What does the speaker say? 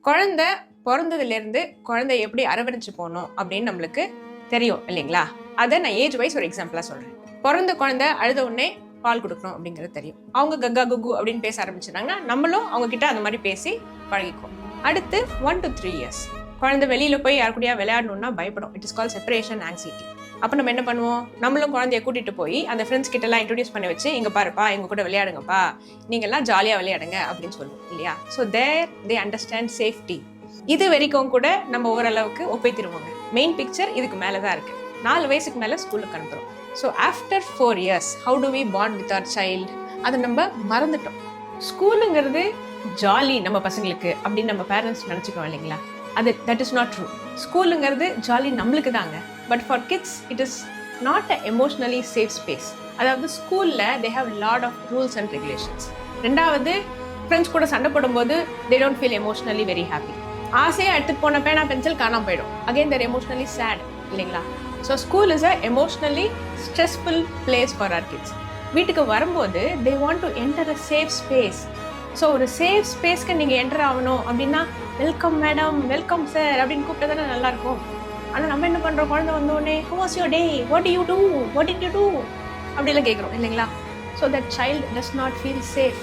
குழந்தை பிறந்ததுலேருந்து குழந்தை எப்படி அரவணைச்சு போகணும் அப்படின்னு நம்மளுக்கு தெரியும் இல்லைங்களா? அதை நான் ஏஜ் வைஸ் ஒரு எக்ஸாம்பிளாக சொல்கிறேன். பிறந்த குழந்தை அழுத உடனே பால் கொடுக்கணும் அப்படிங்கிறது தெரியும். அவங்க கக்கா குகு அப்படின்னு பேச ஆரம்பிச்சிட்டாங்கன்னா நம்மளும் அவங்க கிட்ட அந்த மாதிரி பேசி பழகிக்கும். அடுத்து 1 to 3 years குழந்தை வெளியில போய் யார் கூடயா விளையாடணும்னா பயப்படும். It is call separation anxiety. அப்போ நம்ம என்ன பண்ணுவோம்? நம்மளும் குழந்தைய கூட்டிட்டு போய் அந்த ஃப்ரெண்ட்ஸ் கிட்ட எல்லாம் இன்ட்ரோடியூஸ் பண்ணி வச்சு, இங்க பாருப்பா, எங்க கூட விளையாடுங்கப்பா, நீங்க எல்லாம் ஜாலியா விளையாடுங்க அப்படின்னு சொல்லுவோம் இல்லையா? So they understand safety. இது வரைக்கும் கூட நம்ம ஓரளவுக்கு ஒப்பைத்திருவோங்க. மெயின் பிக்சர் இதுக்கு மேலதான் இருக்கு. 4 வயசுக்கு மேல ஸ்கூலுக்கு அனுப்புறோம். So after 4 years how do we bond with our child? அதை நம்ம மறந்துட்டோம். ஸ்கூலுங்கிறது ஜாலி நம்ம பசங்களுக்கு அப்படின்னு நம்ம பேரண்ட்ஸ் நினைச்சுக்கோம் இல்லைங்களா? அது தட் இஸ் நாட் ட்ரூ. ஸ்கூலுங்கிறது ஜாலி நம்மளுக்கு தாங்க. But for kids it is not a emotionally safe space. அதாவது ஸ்கூல்ல they have lot of rules and regulations. ரெண்டாவது, ஃப்ரெண்ட்ஸ் கூட சண்டை போடும்போது they don't feel emotionally very happy. ஆசையாக எடுத்துட்டு போன பேனா பென்சில் காணாம போயிடும். அகெயின் தேர் எமோஷ்னலி சேட் இல்லைங்களா? So school is a emotionally stressful place for our kids. வீட்டுக்கு வரும்போது they want to enter a safe space. So ஒரு சேஃப் ஸ்பேஸ்க்கு நீங்கள் என்டர் ஆகணும் அப்படின்னா வெல்கம் மேடம், வெல்கம் சார் அப்படின்னு கூப்பிட்டு தானே நல்லாயிருக்கும். ஆனால் நம்ம என்ன பண்ணுறோம்? குழந்தை வந்தோடனே how was your day, what did you do அப்படிலாம் கேட்குறோம் இல்லைங்களா? So that child does not feel safe.